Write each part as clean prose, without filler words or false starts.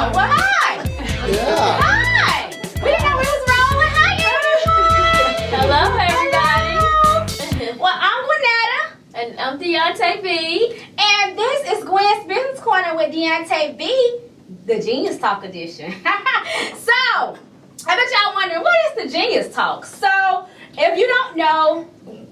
Oh, well, hi. Yeah. Hi. We didn't know we was rolling. Hi, everyone. Hello, everybody. Well, I'm Gwennetta. And I'm Deonta B. And this is Gwen's Business Corner with Deonta B, the Genius Talk edition. So, I bet y'all wondering, what is the Genius Talk? So, if you don't know,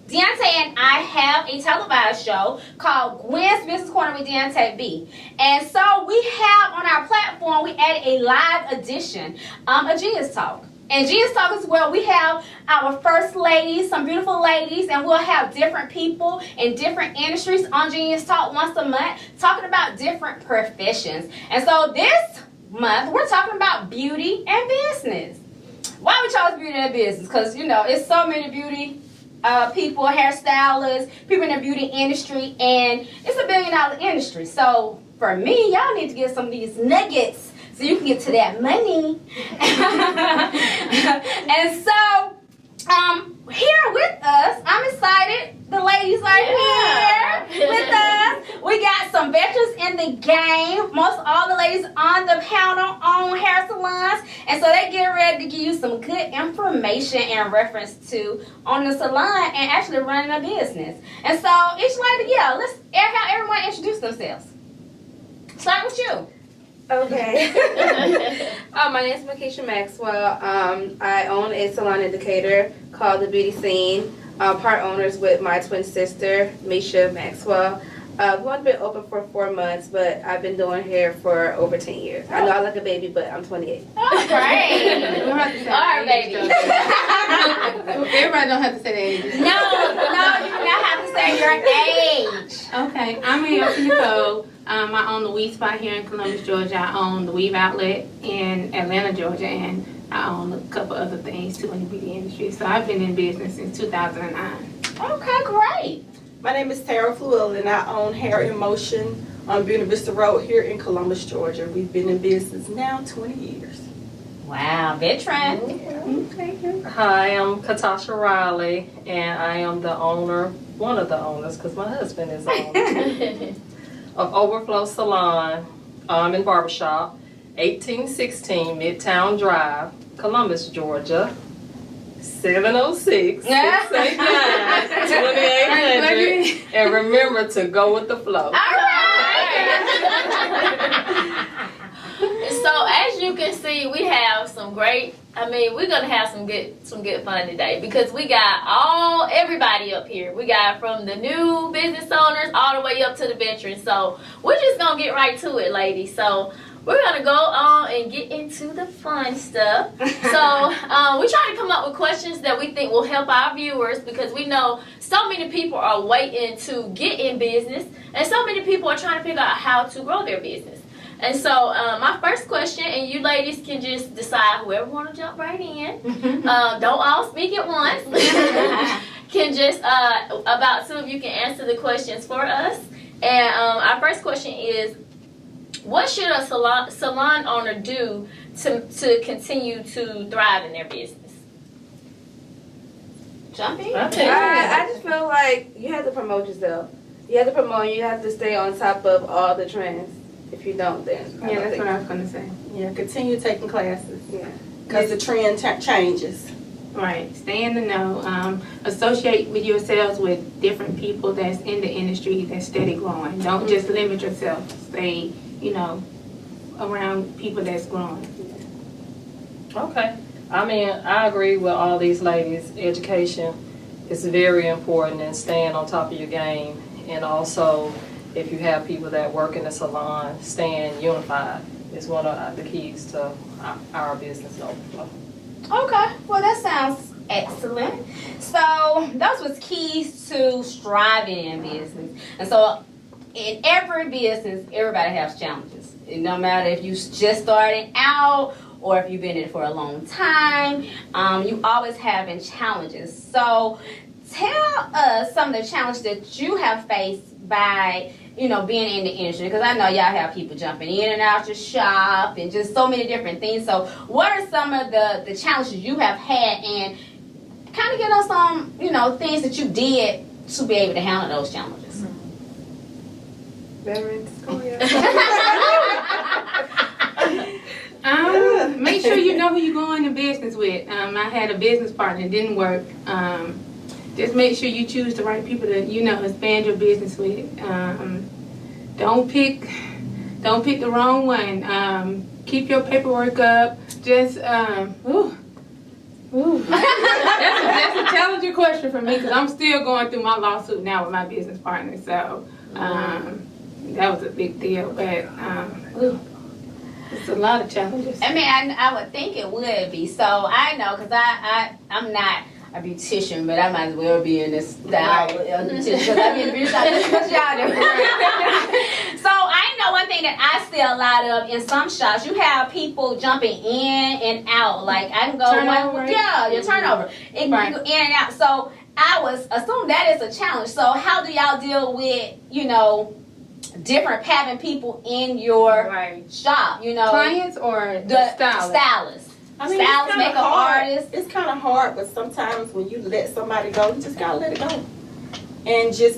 Deonta and I have a televised show called Gwen's Business Corner with Deonta B. And so we have on our platform, we added a live edition, a Genius Talk. And Genius Talk is where we have our first ladies, some beautiful ladies, and we'll have different people in different industries on Genius Talk once a month talking about different professions. And so this month, we're talking about beauty and business. Why we chose beauty and business? Because, you know, it's so many beauty people, hairstylists, people in the beauty industry, and it's $1 billion industry. So for me, y'all need to get some of these nuggets so you can get to that money. And so, here with us, I'm excited. The ladies are here with us. We got some veterans in the game. Most all the ladies on the panel own hair salons. And so they get ready to give you some good information and reference to on the salon and actually running a business. And so each lady, let's have everyone introduce themselves. Start with you. Okay. My name is Makiesha Maxwell. I own a salon indicator called The Beauty Scene. Part owners with my twin sister, Makiesha Maxwell. We've only been open for 4 months, but I've been doing hair for over 10 years. I know I look a baby, but I'm 28. Oh, great. All right, baby. Everybody don't have to say their age. No, you do not have to say your age. Okay, I'm Aoki. I own the weave spot here in Columbus, Georgia. I own the weave outlet in Atlanta, Georgia, and I own a couple other things too in the beauty industry. So I've been in business since 2009. Okay, great. My name is Fluellen, and I own Hair in Motion on Buena Vista Road here in Columbus, Georgia. We've been in business now 20 years. Wow, veteran. Hi, I'm Catosha Riley, and I am the owner, one of the owners, because my husband is owner, of Overflo Salon in Barbershop, 1816 Midtown Drive, Columbus, Georgia. 706 689 2800. And remember to go with the flow. All right. So as you can see, we have some great. We're gonna have some good fun today because we got everybody up here. We got from the new business owners all the way up to the veterans. So we're just gonna get right to it, ladies. So we're going to go on and get into the fun stuff. So we try to come up with questions that we think will help our viewers because we know so many people are waiting to get in business and so many people are trying to figure out how to grow their business. And so my first question, and you ladies can just decide whoever want to jump right in. Don't all speak at once. Can just, about two of you can answer the questions for us. And our first question is, what should a salon owner do to continue to thrive in their business? Jump in. I just feel like you have to promote yourself. You have to promote, you have to stay on top of all the trends. If you don't, then Yeah, that's what I was going to say. Yeah, continue taking classes. Yeah. Because the trend changes. Right, stay in the know. Associate with yourselves with different people that's in the industry that's steady growing. Don't just limit yourself. Stay, around people that's growing. Okay. I agree with all these ladies. Education is very important and staying on top of your game. And also, if you have people that work in the salon, staying unified is one of the keys to our business overflow. Okay, well that sounds excellent. So those was keys to striving in business. And so in every business, everybody has challenges. No matter if you just starting out or if you've been in it for a long time, you always having challenges. So tell us some of the challenges that you have faced by being in the industry, because I know y'all have people jumping in and out your shop and just so many different things. So what are some of the challenges you have had, and kind of get us some, things that you did to be able to handle those challenges? Veterans, Make sure you know who you're going to business with. I had a business partner, it didn't work. Just make sure you choose the right people to, expand your business with. Don't pick the wrong one. Keep your paperwork up. Just, that's a challenging question for me because I'm still going through my lawsuit now with my business partner. So that was a big deal, but it's a lot of challenges. I mean, I would think it would be. So I know because I'm not a beautician, but I might as well be in this style of beautician because I'm in the beauty shop. That's what y'all do. So I know one thing that I see a lot of in some shops. You have people jumping in and out. Like I can go Turnover, right? Yeah, your turnover. It Right. can go in and out. So I was assuming that is a challenge. So how do y'all deal with different having people in your shop? Clients or the stylists? stylists. I mean, Stylists, it's kinda makeup hard. artists. It's kind of hard, but sometimes when you let somebody go, you just gotta let it go, and just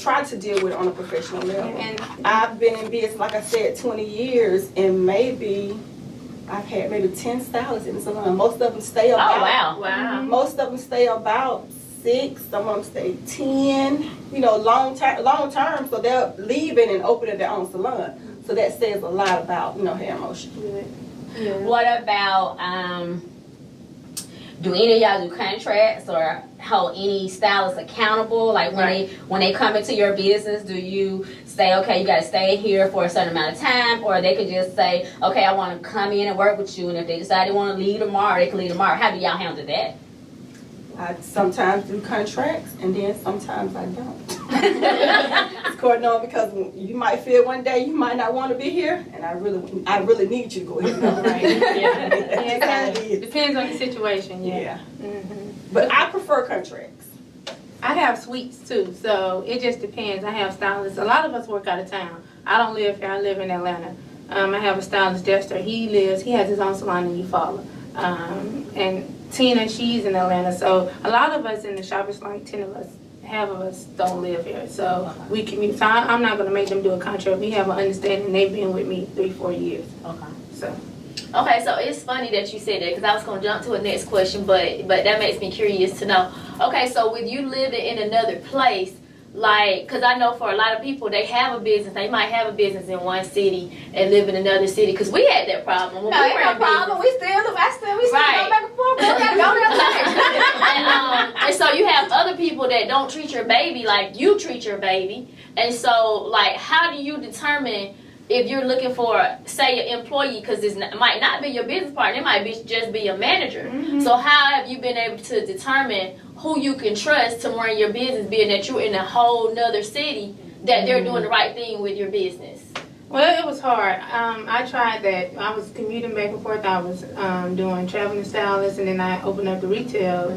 try to deal with it on a professional level. And I've been in business, like I said, 20 years, and I've had maybe 10 stylists in the salon. Most of them stay about. Oh wow! Wow. Most of them stay about 6. Some of them stay 10. Long term. So they're leaving and opening their own salon. So that says a lot about hair motion. yeah. What about do any of y'all do contracts or hold any stylists accountable? Like when they come into your business, do you say, okay, you got to stay here for a certain amount of time, or they could just say, okay, I want to come in and work with you, and if they decide they want to leave tomorrow, they can leave tomorrow. How do y'all handle that? I sometimes do contracts, and then sometimes I don't. It's according on because you might feel one day you might not want to be here, and I really need you to go ahead and go. Right? It depends on the situation. Yeah. Mm-hmm. But I prefer contracts. I have suites too, so it just depends. I have stylists. A lot of us work out of town. I don't live here. I live in Atlanta. I have a stylist, Dexter. He has his own salon in Eufaula. And Tina, she's in Atlanta. So a lot of us in the shop, it's like 10 of us. Half of us don't live here. So we commute. So I'm not going to make them do a contract. We have an understanding. They've been with me 3-4 years. Okay. So. Okay, so it's funny that you said that because I was going to jump to a next question, but that makes me curious to know. Okay, so with you living in another place, like, because I know for a lot of people, they have a business. They might have a business in one city and live in another city because we had that problem. When No, we ain't were no in problem. business. We still Right. go back and forth. We gotta go there. And so you have other people that don't treat your baby like you treat your baby. And so, like, how do you determine if you're looking for, say, an employee, because it might not be your business partner, it might just be your manager. Mm-hmm. So how have you been able to determine who you can trust to run your business, being that you're in a whole nother city, that they're doing the right thing with your business? Well, it was hard. I tried that. I was commuting back and forth. I was doing traveling stylist, and then I opened up the retail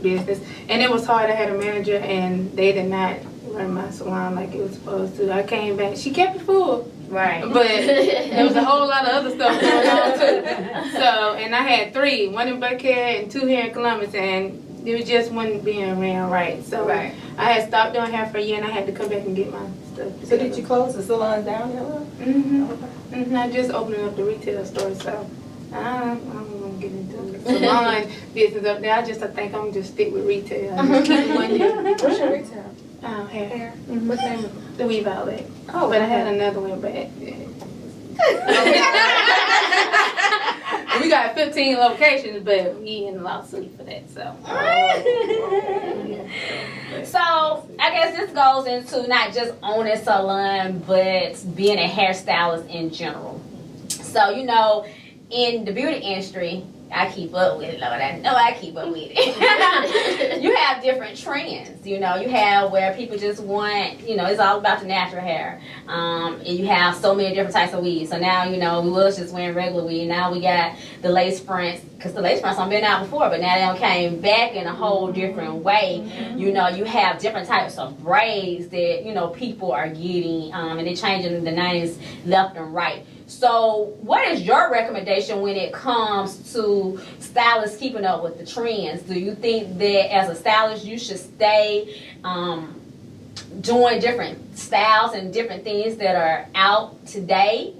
business. And it was hard. I had a manager, and they did not run my salon like it was supposed to. I came back. She kept it full. Right. But there was a whole lot of other stuff going on, too. So, and I had 3. 1 in Buckhead and 2 here in Columbus, and it just wasn't being ran right. So Right. I had stopped doing hair for a year, and I had to come back and get my stuff. So did you close the salon down there? Mm-hmm. I just opening up the retail store, so I'm gonna get into the salon business up there. I think I'm just stick with retail. I just keep one year. What's your retail? Hair. What's the name of it? The Weave Outlet. Oh, but I had another one, but we got 15 locations, but we in the lawsuit for that. So. So I guess this goes into not just owning a salon, but being a hairstylist in general. So in the beauty industry, I keep up with it, Lord. I know I keep up with it. You have different trends. You have where people just want, it's all about the natural hair. And you have so many different types of weaves. So now, we was just wearing regular weave. Now we got the lace fronts, because the lace fronts have been out before, but now they came back in a whole different way. You have different types of braids that, people are getting, and they're changing the names left and right. So what is your recommendation when it comes to stylists keeping up with the trends? Do you think that as a stylist you should stay doing different styles and different things that are out today?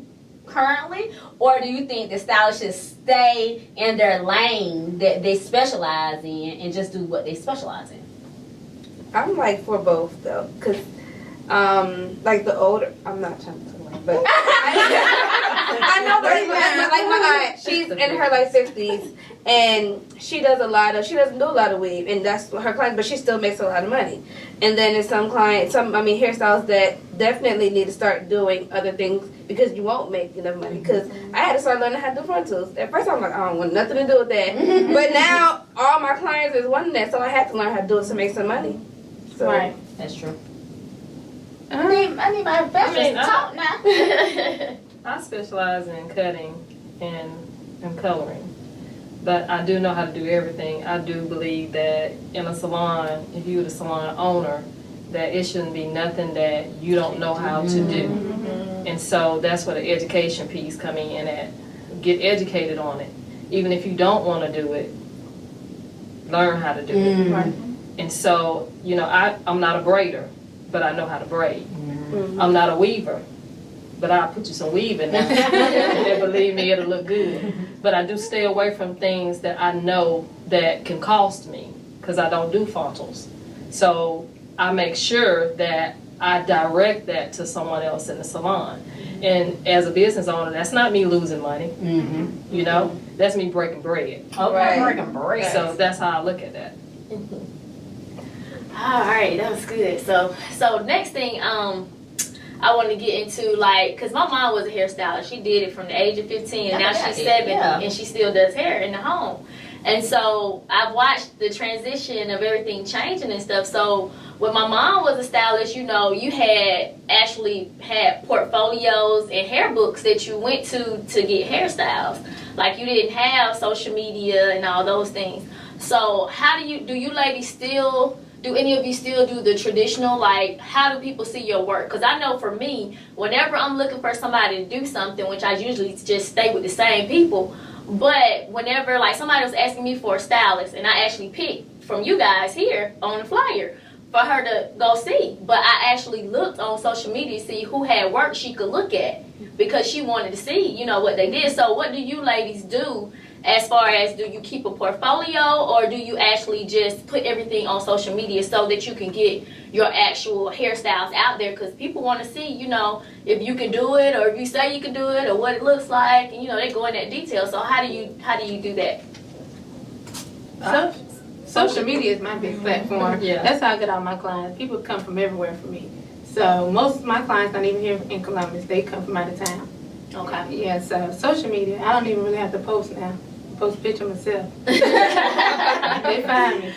currently, or do you think the stylists should stay in their lane that they specialize in and just do what they specialize in? I'm like for both though, cause like the older, I'm not trying to talk about, but I know that like my aunt, she's in her like 50s, and she doesn't do a lot of weave, and that's her client, but she still makes a lot of money. And then there's some clients, hairstyles that definitely need to start doing other things because you won't make enough money. Because I had to start learning how to do frontals. At first, I'm like, I don't want nothing to do with that. But now all my clients is wanting that, so I had to learn how to do it to make some money. So. Right. That's true. I need my professionals to talk now. I specialize in cutting and coloring. But I do know how to do everything. I do believe that in a salon, if you're the salon owner, that it shouldn't be nothing that you don't know how to do. Mm-hmm. And so that's where the education piece coming in at. Get educated on it. Even if you don't want to do it, learn how to do it. Right. And so, you know, I'm not a braider, but I know how to braid. Mm-hmm. I'm not a weaver, but I'll put you some weave in there. And believe me, it'll look good. But I do stay away from things that I know that can cost me, because I don't do frontals. So I make sure that I direct that to someone else in the salon. And as a business owner, that's not me losing money. Mm-hmm. You know, that's me breaking bread. Okay, right. Breaking bread. So that's how I look at that. Mm-hmm. All right, that was good. So next thing, I want to get into, like, because my mom was a hairstylist. She did it from the age of 15, and now she's 70, and she still does hair in the home. And so I've watched the transition of everything changing and stuff. So when my mom was a stylist, you know, you actually had portfolios and hair books that you went to get hairstyles. Like, you didn't have social media and all those things. So how do you ladies still... Do any of you still do the traditional, like, how do people see your work? Because I know for me, whenever I'm looking for somebody to do something, which I usually just stay with the same people, but whenever, like, somebody was asking me for a stylist, and I actually picked from you guys here on the flyer for her to go see. But I actually looked on social media to see who had work she could look at, because she wanted to see, you know, what they did. So what do you ladies do? As far as, do you keep a portfolio, or do you actually just put everything on social media so that you can get your actual hairstyles out there? Because people want to see, you know, if you can do it, or if you say you can do it, or what it looks like, and, you know, they go in that detail. So how do you do that? Social media is my big platform. Yeah. That's how I get all my clients. People come from everywhere for me. So most of my clients not even here in Columbus. They come from out of town. Okay. Yeah, so social media, I don't even really have to post now. Post a picture myself. They find me.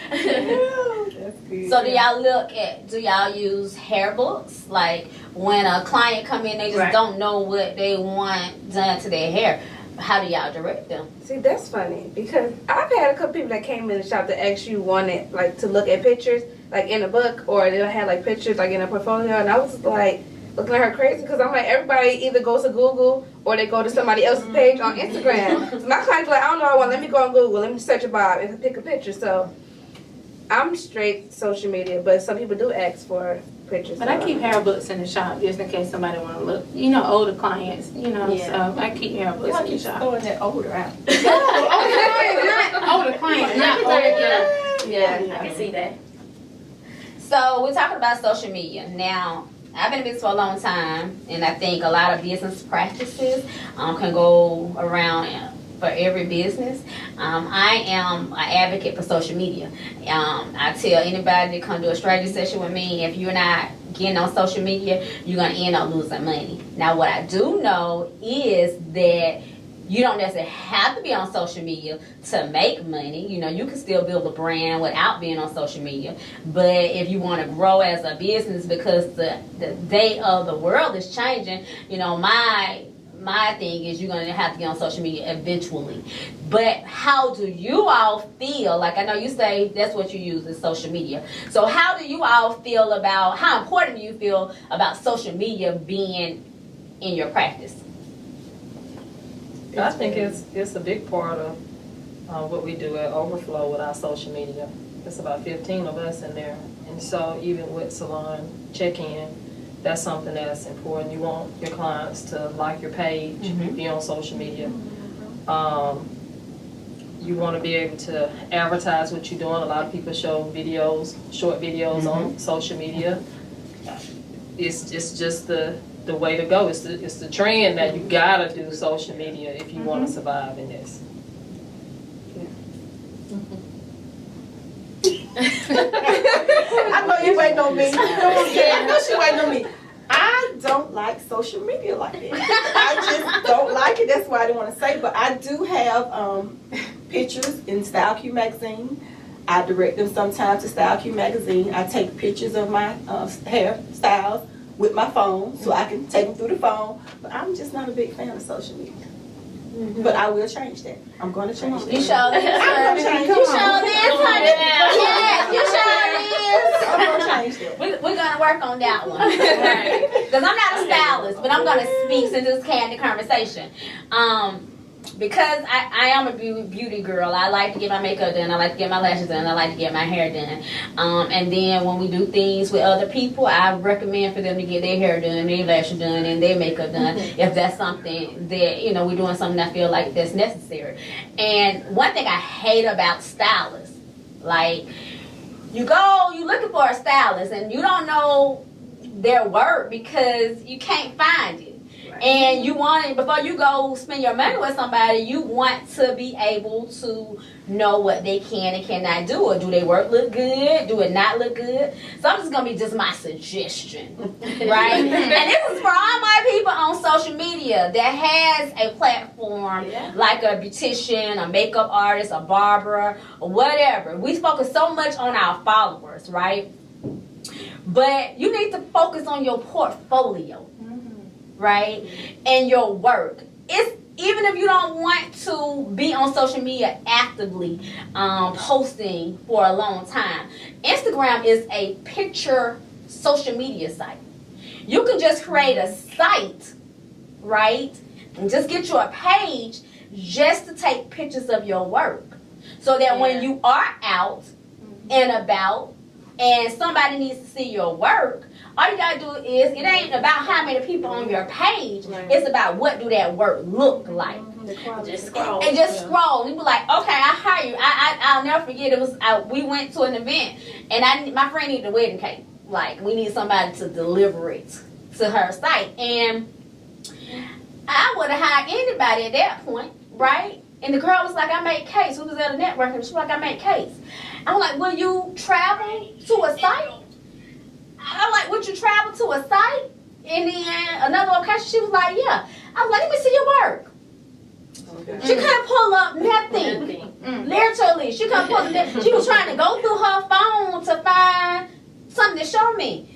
That's good. So do y'all use hair books? Like, when a client come in, they just don't know what they want done to their hair. How do y'all direct them? See, that's funny, because I've had a couple people that came in the shop that actually wanted, like, to look at pictures, like, in a book, or they had, like, pictures, like, in a portfolio, and I was just like, looking at her crazy, because I'm like, everybody either goes to Google or they go to somebody else's page on Instagram. So my client's like, I don't know, let me go on Google, let me search about and pick a picture. So I'm straight social media, but some people do ask for pictures. But I keep hair books in the shop just in case somebody want to look. You know, older clients, you know, so I keep hair books in the shop. Throwing that older out. Older clients, not older. Yeah, I can see that. So we're talking about social media. Now, I've been in business for a long time, and I think a lot of business practices can go around for every business. I am an advocate for social media. I tell anybody to come do a strategy session with me, if you're not getting on social media, you're going to end up losing money. Now, what I do know is that you don't necessarily have to be on social media to make money. You know, you can still build a brand without being on social media. But if you want to grow as a business, because the day of the world is changing, you know, my thing is you're going to have to get on social media eventually. But how do you all feel? Like, I know you say that's what you use is social media. So how do you all feel about, how important do you feel about social media being in your practice? I think it's a big part of what we do at Overflo with our social media. It's about 15 of us in there. And so even with Salon check-in, that's something that's important. You want your clients to like your page, be on social media. You want to be able to advertise what you're doing. A lot of people show videos, short videos on social media. It's just the way to go. It's the trend that you gotta do social media if you want to survive in this. I know you waiting on me. I know she waiting on me. I don't like social media like that. I just don't like it. That's why I didn't want to say. But I do have pictures in Style Q magazine. I direct them sometimes to Style Q magazine. I take pictures of my hairstyles with my phone, so I can take them through the phone. But I'm just not a big fan of social media. But I will change that. I'm going to change that. You show this. I'm going to change You it. show this, honey. Yes, you show I'm going to change that. this. We're going to work on that one. Because I'm not a stylist, but I'm going to speak since it's Candid Conversation. Because I am a beauty girl. I like to get my makeup done. I like to get my lashes done. I like to get my hair done. And then when we do things with other people, I recommend for them to get their hair done, their lashes done, and their makeup done if that's something that, you know, we're doing something I feel like that's necessary. And one thing I hate about stylists, like, you looking for a stylist and you don't know their work because you can't find it. And you want it, before you go spend your money with somebody, you want to be able to know what they can and cannot do. Or do their work look good? Do it not look good? So I'm just going to be just my suggestion, right? And this is for all my people on social media that has a platform like a beautician, a makeup artist, a barber, or whatever. We focus so much on our followers, right? But you need to focus on your portfolio. Right? And your work. It's even if you don't want to be on social media actively posting for a long time. Instagram is a picture social media site. You can just create a site, right? And just get you a page just to take pictures of your work. So that when you are out and about and somebody needs to see your work, all you gotta do is, it ain't about how many people on your page. It's about what do that work look like. Just scroll. And just scroll. You be like, okay, I hire you. I'll never forget. We went to an event and my friend needed a wedding cake. Like, we need somebody to deliver it to her site. And I would have hired anybody at that point, right? And the girl was like, I make cakes. We was at a networking. She was like, I make cakes. I'm like, will you travel to a site? I'm like, would you travel to a site? And then another location, she was like, yeah. I was like, let me see your work. Okay. She couldn't pull up nothing. Literally, she couldn't pull up nothing. She was trying to go through her phone to find something to show me.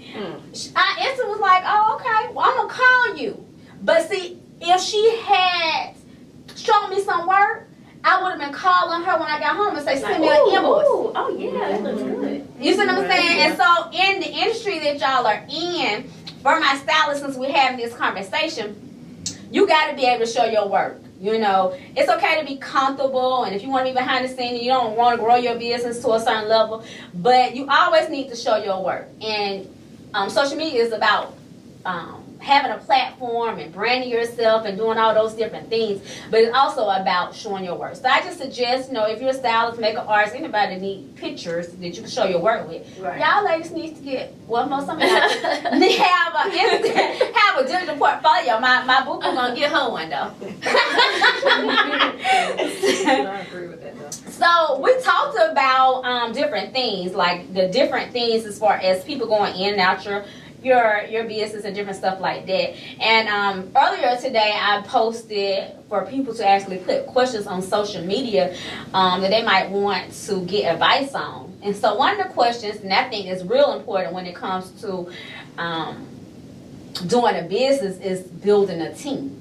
I instantly was like, oh, okay, well, I'm going to call you. But see, if she had shown me some work, I would have been calling her when I got home and say, send me an invoice. Oh, yeah, that looks good. You see what I'm saying? And so in the industry that y'all are in, for my stylist, since we're having this conversation, you got to be able to show your work. You know, it's okay to be comfortable, and if you want to be behind the scenes, you don't want to grow your business to a certain level, but you always need to show your work. And social media is about having a platform and branding yourself and doing all those different things, but it's also about showing your work. So I just suggest, you know, if you're a stylist, makeup artist, anybody that need pictures that you can show your work with, y'all ladies need to get, well, no, some of y'all have a digital portfolio. My boo boo gonna get her one though. I agree with that though. So we talked about different things, like the different things as far as people going in and out your business and different stuff like that. And earlier today I posted for people to actually put questions on social media that they might want to get advice on. And so one of the questions, and I think is real important when it comes to doing a business, is building a team,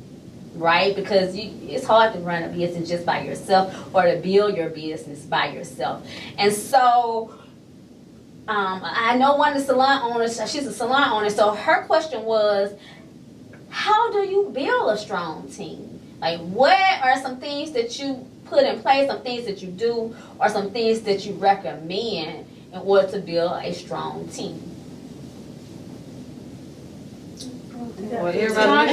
right? Because it's hard to run a business just by yourself or to build your business by yourself. And so I know one of the salon owners, she's a salon owner, so her question was, how do you build a strong team? Like, what are some things that you put in place, some things that you do, or some things that you recommend in order to build a strong team? Well, everybody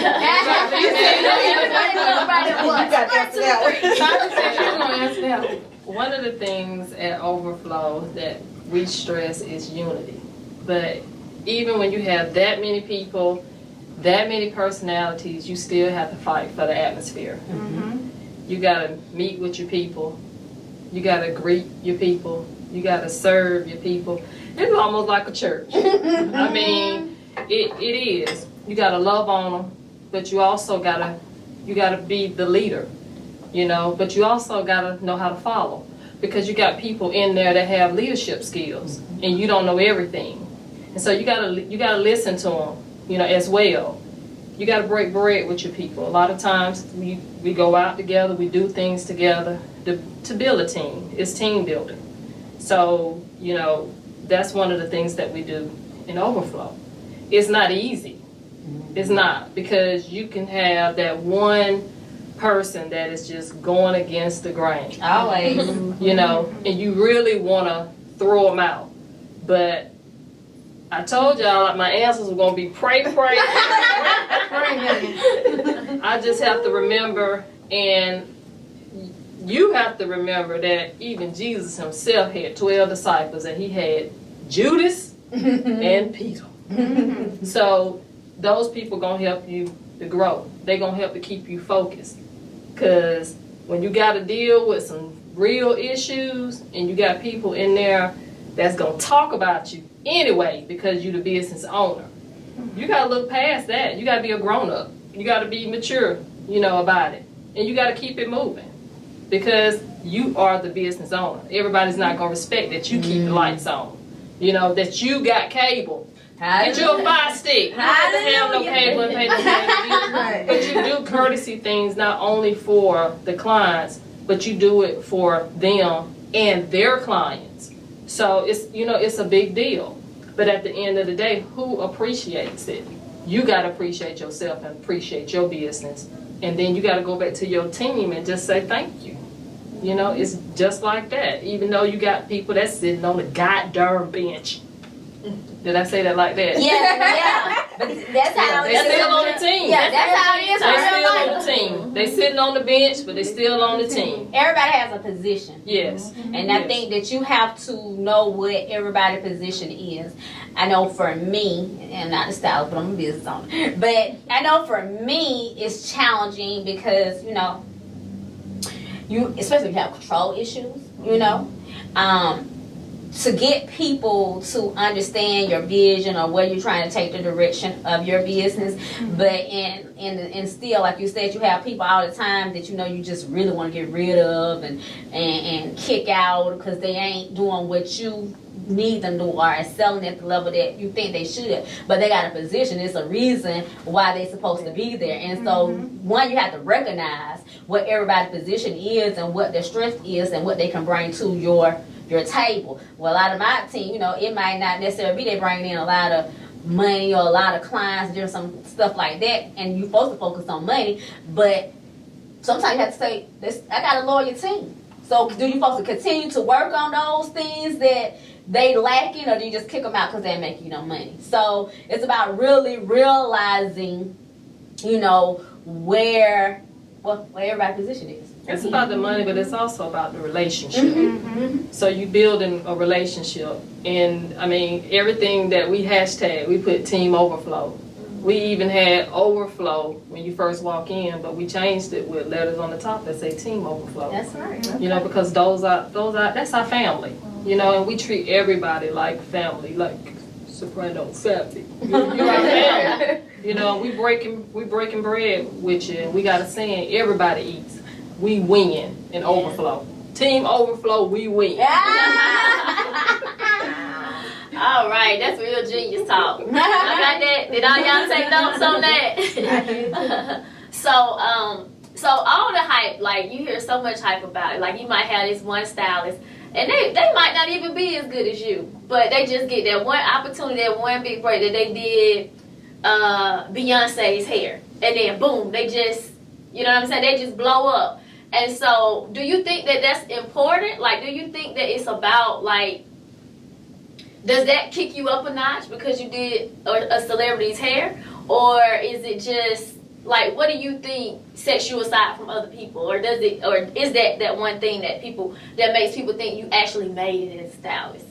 one of the things at Overflow that we stress is unity. But even when you have that many people, that many personalities, you still have to fight for the atmosphere. You gotta meet with your people. You gotta greet your people. You gotta serve your people. It's almost like a church. I mean, it is. You gotta love on them, but you also gotta be the leader, you know. But you also gotta know how to follow, because you got people in there that have leadership skills, and you don't know everything, and so you gotta listen to them, you know, as well. You gotta break bread with your people. A lot of times we go out together, we do things together to build a team. It's team building. So, you know, that's one of the things that we do in Overflow. It's not easy. It's not, because you can have that one person that is just going against the grain. Always. You know, and you really want to throw them out. But I told y'all, like, my answers were going to be pray. I just have to remember, and you have to remember that even Jesus himself had 12 disciples, and he had Judas and Peter. So those people going to help you to grow. They're going to help to keep you focused. Because when you got to deal with some real issues, and you got people in there that's going to talk about you anyway because you're the business owner, you got to look past that. You got to be a grown-up. You got to be mature, you know, about it. And you got to keep it moving, because you are the business owner. Everybody's not going to respect that you keep the lights on, you know, that you got cable. Get you a Fire Stick. You don't have to have no cable and pay no cable. But you do courtesy things not only for the clients, but you do it for them and their clients. So it's, you know, it's a big deal. But at the end of the day, who appreciates it? You got to appreciate yourself and appreciate your business. And then you got to go back to your team and just say thank you. You know, it's just like that. Even though you got people that's sitting on the goddamn bench. Did I say that like that? Yeah. But that's how it is. They're still on the team. Yeah, that's how it is. They're still on the team. They sitting on the bench, but they're still on the team. Everybody has a position. Yes. And I think that you have to know what everybody's position is. I know for me, and not the stylist, but I'm a business owner. But I know for me, it's challenging because, you know, you, especially if you have control issues, you know, to get people to understand your vision or where you're trying to take the direction of your business, but and still, like you said, you have people all the time that you know you just really want to get rid of and kick out because they ain't doing what you need them to do or selling at the level that you think they should, but they got a position. It's a reason why they're supposed to be there. And so one, you have to recognize what everybody's position is and what their strength is and what they can bring to your table. Well, a lot of my team, you know, it might not necessarily be they bringing in a lot of money or a lot of clients or some stuff like that, and you're supposed to focus on money, but sometimes you have to say, I got a loyal team. So do you supposed to continue to work on those things that they lacking, or do you just kick them out because they make you no money? So it's about really realizing, you know, where everybody's position is. It's about the money, but it's also about the relationship. So you building a relationship, and I mean everything that we hashtag, we put Team Overflow. We even had Overflow when you first walk in, but we changed it with letters on the top that say Team Overflow. That's right. You know, because that's our family. You know, and we treat everybody like family, like Soprano family. You're our family. You know, we breaking bread with you, and we got a saying: everybody eats. We win in Overflow. Team Overflow, we win. All right, that's real genius talk. I got that. Did all y'all take notes on that? So all the hype, like you hear so much hype about it. Like you might have this one stylist, and they might not even be as good as you, but they just get that one opportunity, that one big break that they did Beyonce's hair, and then boom, they just, you know what I'm saying? They just blow up. And so, do you think that that's important? Like, do you think that it's about, like, Does that kick you up a notch because you did a celebrity's hair? Or is it just, like, what do you think sets you aside from other people? Or does it, or is that one thing that makes people think you actually made it as a stylist?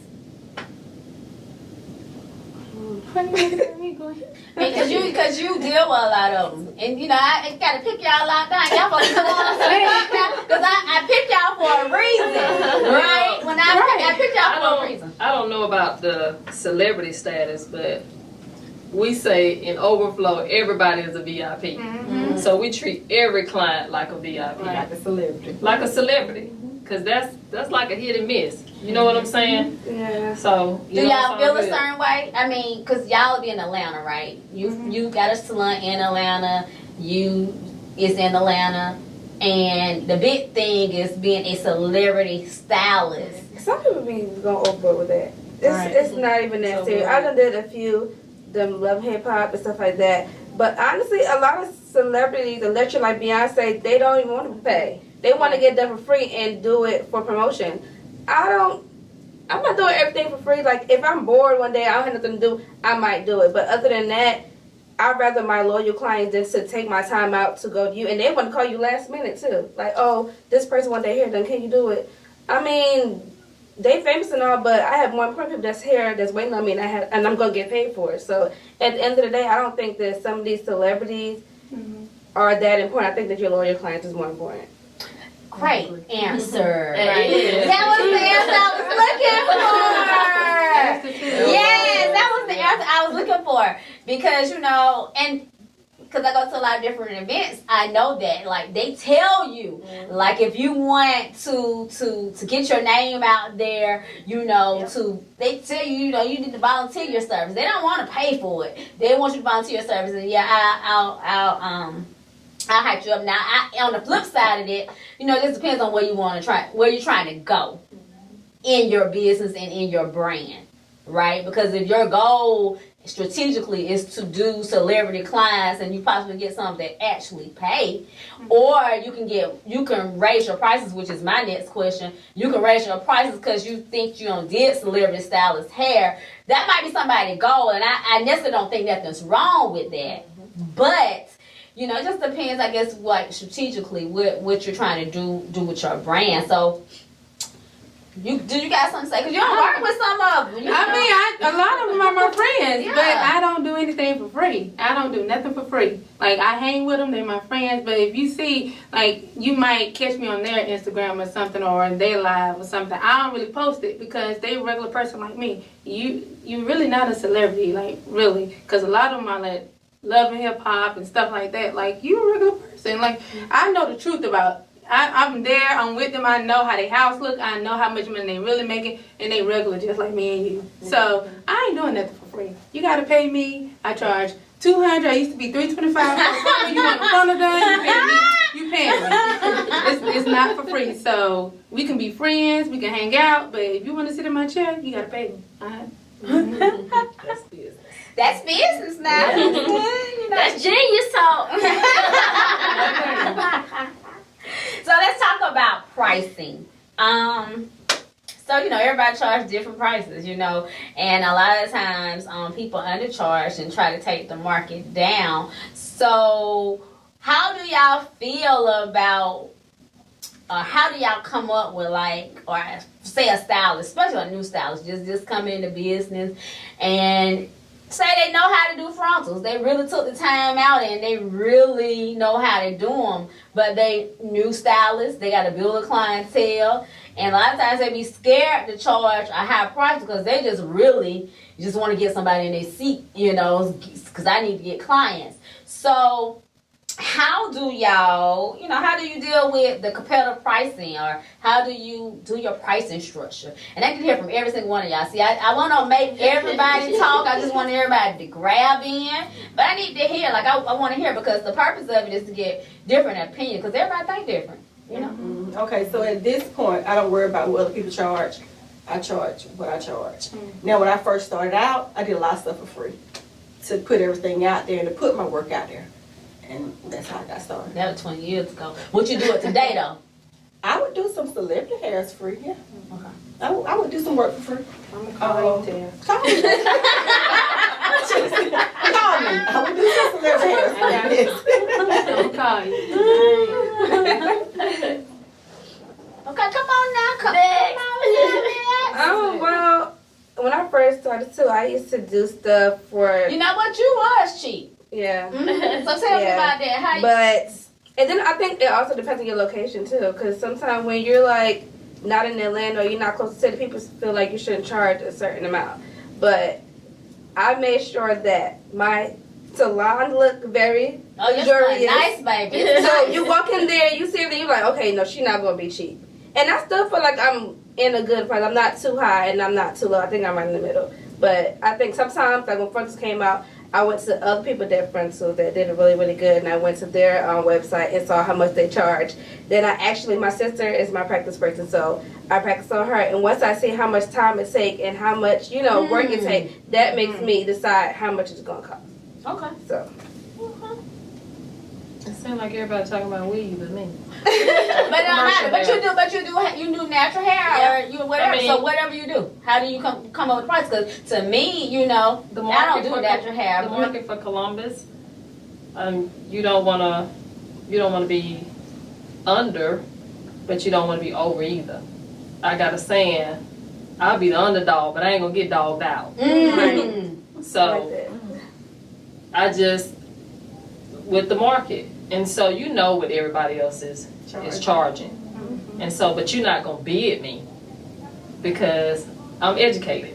Because you deal with a lot of them, and you know I gotta pick y'all out down. Y'all supposed to come on because I picked y'all for a reason, right? When I picked y'all for a reason. I don't know about the celebrity status, but we say in Overflow everybody is a VIP. Mm-hmm. So we treat every client like a VIP, Like a celebrity. like a celebrity, because that's like a hit and miss. You know what I'm saying? Yeah. So Do y'all feel a certain way? I mean, because y'all be in Atlanta, right? You got a salon in Atlanta. It's in Atlanta. And the big thing is being a celebrity stylist. Some people be going overboard with that. It's not even that serious. I done did a few, them love hip hop and stuff like that. But honestly, a lot of celebrities, a lecturer like Beyonce, they don't even want to pay. They want to get done for free and do it for promotion. I'm not doing everything for free. Like, if I'm bored one day, I don't have nothing to do, I might do it. But other than that, I'd rather my loyal clients than to take my time out to go to you. And they want to call you last minute, too. Like, oh, this person want their hair done. Can you do it? I mean, they famous and all, but I have more important people that's here that's waiting on me, and I'm going to get paid for it. So, at the end of the day, I don't think that some of these celebrities are that important. I think that your loyal clients is more important. Great answer. Right. That was the answer I was looking for. Yes, that was the answer I was looking for. Because, you know, and because I go to a lot of different events, I know that, like, they tell you, like, if you want to get your name out there, you know, they tell you, you know, you need to volunteer your service. They don't want to pay for it. They want you to volunteer your service. And I'll hype you up. Now, on the flip side of it, you know, it just depends on where you're trying to go in your business and in your brand, right? Because if your goal strategically is to do celebrity clients and you possibly get some that actually pay, or you can raise your prices, which is my next question. You can raise your prices because you think you did celebrity stylist hair. That might be somebody's goal, and I necessarily don't think nothing's wrong with that, but you know, it just depends, I guess, like strategically what you're trying to do with your brand. So, you got something to say? Because you don't work with some of them. A lot of them are my friends, Yeah. but I don't do anything for free. I don't do nothing for free. Like, I hang with them, they're my friends, but if you see, like, you might catch me on their Instagram or something, or they live or something. I don't really post it because they a regular person like me. You really not a celebrity, like, really, because a lot of them are like love and hip hop and stuff like that. Like, you a regular person. Like, I know the truth about. I'm there. I'm with them. I know how their house look. I know how much money they really making, and they regular just like me and you. So I ain't doing nothing for free. You gotta pay me. I charge $200. I used to be $325. You want the funnel done? You pay me. It's not for free. So we can be friends. We can hang out. But if you want to sit in my chair, you gotta pay me. All right? That's business. That's business now. You know. That's genius talk. So let's talk about pricing. So, you know, everybody charges different prices, you know, and a lot of times people undercharge and try to take the market down. So how do y'all feel about, how do y'all come up with, like, or say a stylist, especially a new stylist, just come into business and say they know how to do frontals. They really took the time out and they really know how to do them. But they new stylists, they got to build a clientele. And a lot of times they be scared to charge a high price because they just want to get somebody in their seat, you know, because I need to get clients. So how do y'all, you know, how do you deal with the competitive pricing, or how do you do your pricing structure? And I can hear from every single one of y'all. See, I want to make everybody talk. I just want everybody to grab in. But I need to hear, like, I want to hear, because the purpose of it is to get different opinions, because everybody think different, you know? Okay, so at this point, I don't worry about what other people charge. I charge what I charge. Now, when I first started out, I did a lot of stuff for free to put everything out there and to put my work out there. And that's how I got started. That was 20 years ago. What you do it today, though? I would do some celebrity hairs free, yeah. Okay. I would do some work for free. I'm gonna call you there. Call me. Call me. I would do some celebrity hairs free. I'm gonna call you. Okay, come on now. Come on. Oh, well, when I first started too, I used to do stuff for, You know what? You was cheap. yeah. So tell me Yeah. about that. How you, But, and then I think it also depends on your location too, because sometimes when you're like not in Atlanta or you're not close to the city, people feel like you shouldn't charge a certain amount. But I made sure that my salon looked very oh, you're luxurious. nice, baby. It's So nice. you walk in there, you see everything, you're like, okay, no, she's not gonna be cheap. And I still feel like I'm in a good price. I'm not too high and I'm not too low. I think I'm right in the middle. But I think sometimes, like when frontals came out, I went to other people that frontals that did it really, really good, and I went to their website and saw how much they charge. Then my sister is my practice person, so I practice on her. And once I see how much time it takes and how much work it takes, that makes me decide how much it's gonna cost. Okay. So. It seems like everybody talking about weed but me. But it don't matter. But you do natural hair or you whatever. I mean- so whatever you do, how do you come up with the price? Because to me, The I don't market do for natural hair. The market for Columbus, you don't wanna be under, but you don't wanna be over either. I got a saying, I'll be the underdog, but I ain't gonna get dogged out. Mm. So I just with the market, and so you know what everybody else is charging, and so but you're not gonna bid me because I'm educated,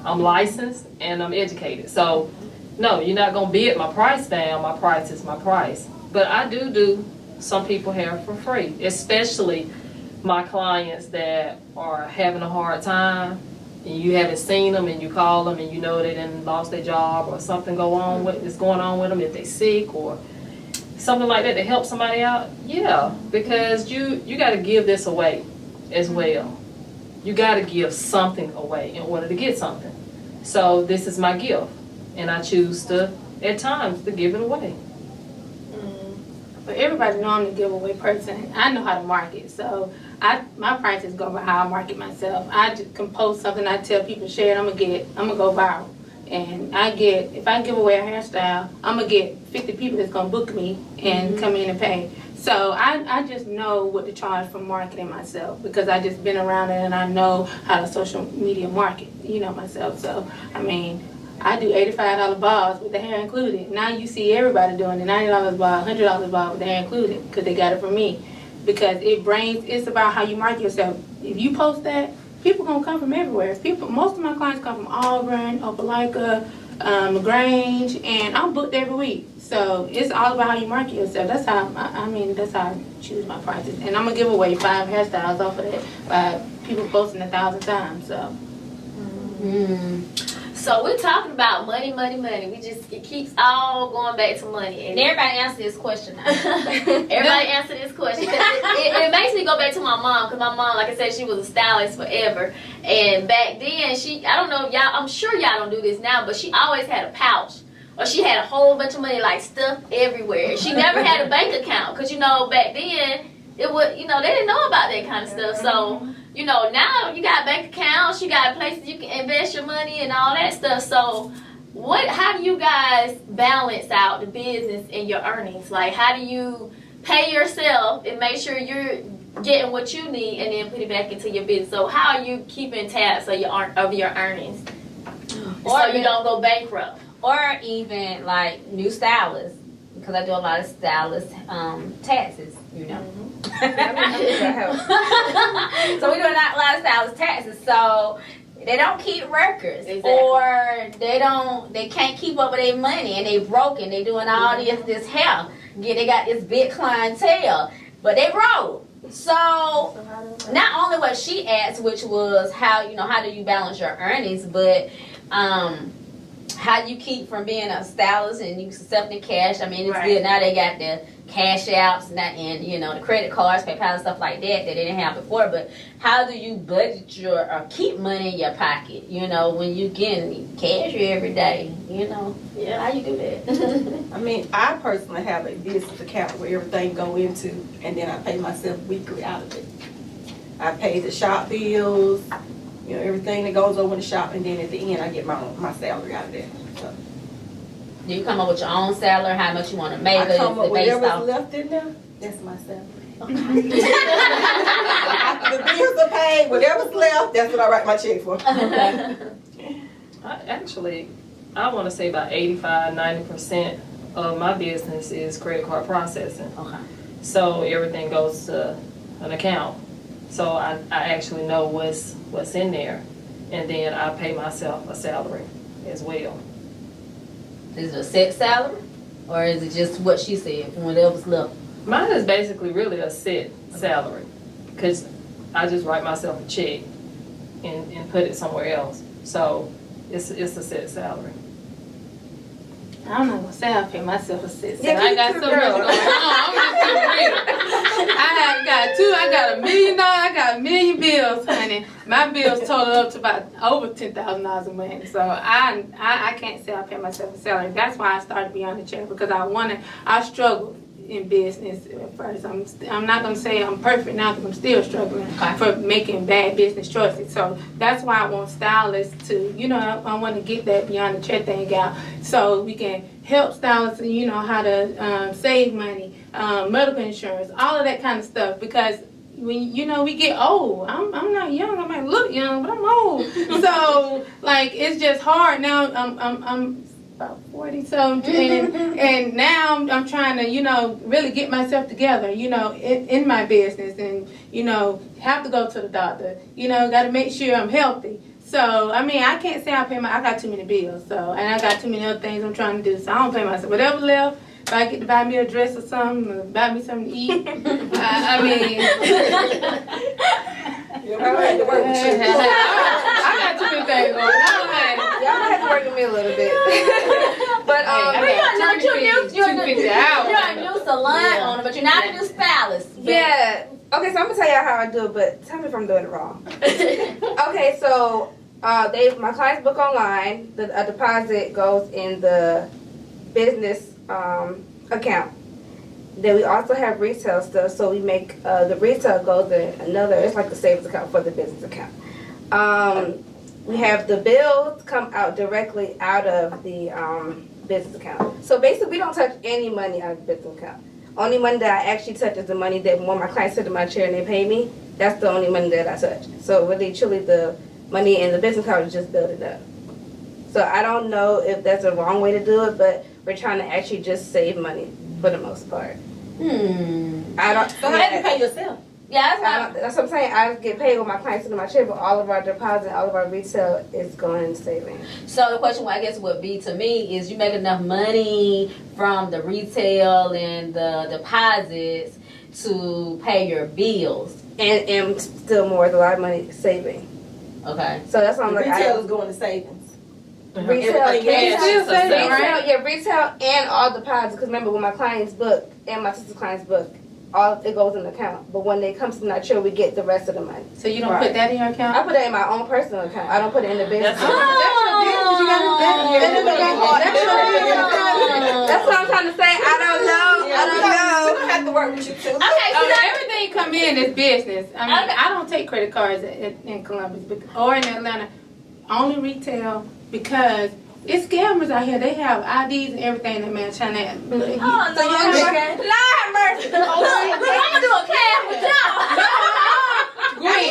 I'm licensed, and I'm educated. So no, you're not gonna bid my price down. My price is my price. But I do some people hair for free, especially my clients that are having a hard time and you haven't seen them and you call them and you know they done lost their job or something is going on with them, if they sick or something like that to help somebody out. Yeah, because you got to give this away as well. You got to give something away in order to get something. So this is my gift, and I choose to at times to give it away. But everybody know I'm the giveaway person. I know how to market, so my prices go by how I market myself. I just can post something, I tell people share it, I'm gonna go viral. And if I give away a hairstyle, I'm gonna get 50 people that's gonna book me and come in and pay. So I just know what to charge for marketing myself because I just been around it and I know how to social media market, myself. So I do $85 balls with the hair included. Now you see everybody doing it, $90 ball, $100 ball with the hair included because they got it from me. Because it's about how you market yourself. If you post that, people gonna come from everywhere. Most of my clients come from Auburn, Opelika, LaGrange, and I'm booked every week. So it's all about how you market yourself. That's how that's how I choose my prices. And I'm gonna give away 5 hairstyles off of that by people posting 1,000 times. So. So we're talking about money. It keeps all going back to money. And everybody answer this question now. Everybody answer this question. 'Cause it makes me go back to my mom. Because my mom, like I said, she was a stylist forever. And back then, I don't know if y'all, I'm sure y'all don't do this now, but she always had a pouch. Or she had a whole bunch of money like stuffed everywhere. She never had a bank account. Because, back then, it would, they didn't know about that kind of stuff. So, now you got bank accounts, you got places you can invest your money and all that stuff. So, how do you guys balance out the business and your earnings? Like, how do you pay yourself and make sure you're getting what you need and then put it back into your business? So, how are you keeping tabs of your earnings so you don't go bankrupt? Or even like new stylists, because I do a lot of stylist taxes, So we do a lot of stylist taxes. So they don't keep records, or they can't keep up with their money, and they broken. They doing all this hair. They got this big clientele, but they broke. So not only what she asked, which was how do you balance your earnings, but how you keep from being a stylist and you accepting cash. It's good now they got the cash apps and the credit cards, PayPal and stuff like that they didn't have before. But how do you budget or keep money in your pocket? When you getting cash every day. How you do that? I personally have a business account where everything go into, and then I pay myself weekly out of it. I pay the shop bills, you know, everything that goes over in the shop, and then at the end I get my salary out of that. So Do you come up with your own salary? How much you want to make? I come up with based whatever's off? left in there. That's my salary. After the bills are paid, whatever's left, that's what I write my check for. I want to say about 85-90% of my business is credit card processing. Okay. So everything goes to an account. So I actually know what's in there, and then I pay myself a salary as well. Is it a set salary, or is it just what she said from whatever's left? Mine is basically really a set salary, because I just write myself a check and put it somewhere else. So it's a set salary. I'm not gonna say I pay myself a set. Yeah, I got so much going on. I'm just being real. I got $1 million. I got 1 million bills, honey. My bills total up to about over $10,000 a month. So I can't say I pay myself a salary. That's why I started Beyond the Check, because I struggled in business at first. I'm not gonna say I'm perfect now, because I'm still struggling for making bad business choices. So that's why I want stylists to, you know, I want to get that Beyond the Check thing out, so we can help stylists, you know, how to save money, medical insurance, all of that kind of stuff. Because when, you know, we get old, I'm not young. I might look young, but I'm old. So like, it's just hard now. I'm about 40, so and now I'm trying to, you know, really get myself together, you know, in my business, and, you know, have to go to the doctor, you know, got to make sure I'm healthy. So I mean, I can't say I got too many bills, so, and I got too many other things I'm trying to do, so I don't pay myself. Whatever left, if I get to buy me a dress or something, or buy me something to eat, I mean, Yeah, we had to work with you. I got too many things going on. Y'all might have to work with me a little bit. But You're a new salon owner, but you're not a new stylist. yeah. Okay, so I'm gonna tell y'all how I do it, but tell me if I'm doing it wrong. Okay, so my clients book online. A deposit goes in the business account. Then we also have retail stuff, so we make the retail goes in another. It's like the savings account for the business account. We have the bills come out directly out of the business account. So basically, we don't touch any money out of the business account. Only money that I actually touch is the money that when my clients sit in my chair and they pay me. That's the only money that I touch. So really, truly, the money in the business account is just building up. So I don't know if that's a wrong way to do it, but we're trying to actually just save money for the most part. I don't. So how do you pay yourself? Yeah, that's what I'm saying. I get paid when my clients sit in my chair, but all of our deposit, all of our retail is going in savings. So the question, I guess, would be to me is, you make enough money from the retail and the deposits to pay your bills, and still more, with a lot of money saving. Okay. So that's why I'm like, Retail is going to savings. Retail, right? Yeah, retail and all deposits. Because remember, when my clients book and my sister's clients book, all it goes in the account. But when they come to the chair, we get the rest of the money. So you don't put that in your account? I put that in my own personal account. I don't put it in the business. That's your business. You got That's what I'm trying to say. I don't know. Yeah, we don't have to work with you too. Okay, everything come in is business. I mean, I don't take credit cards in Columbus or in Atlanta. Only retail, because it's scammers out here. They have IDs and everything that man trying to. Lord have mercy. I'm gonna do a cab with y'all. Gwen,